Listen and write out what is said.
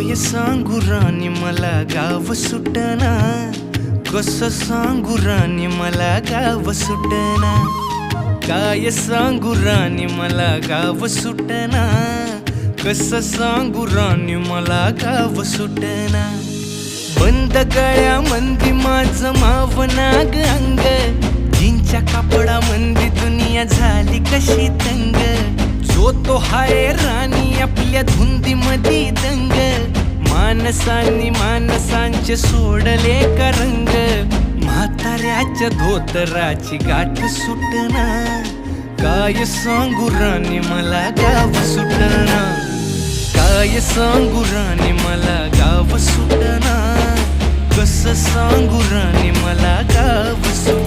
काय सांगू राणी मला गाव सुटना, कसं सांगू राणी मला गाव सुटना, काय सांगू राणी मला गाव सुटना, कसं सांगू राणी मला गाव सुटना। बंद गळ्यामंदी माझं मावनाग अंग, जीनच्या कापडामंदी दुनिया झाली कशी तंग, जो तो हाय राणी आपल्या धुंदीमधी दंग, माणसांनी माणसांचे सोडले का रंग, म्हाताऱ्याच्या धोतराची गाठ सुटना, काय सांगू राणी मला गाव सुटना, काय सांगू राणी मला गाव सुटना, कसं सांगू राणी मला गाव सुटना।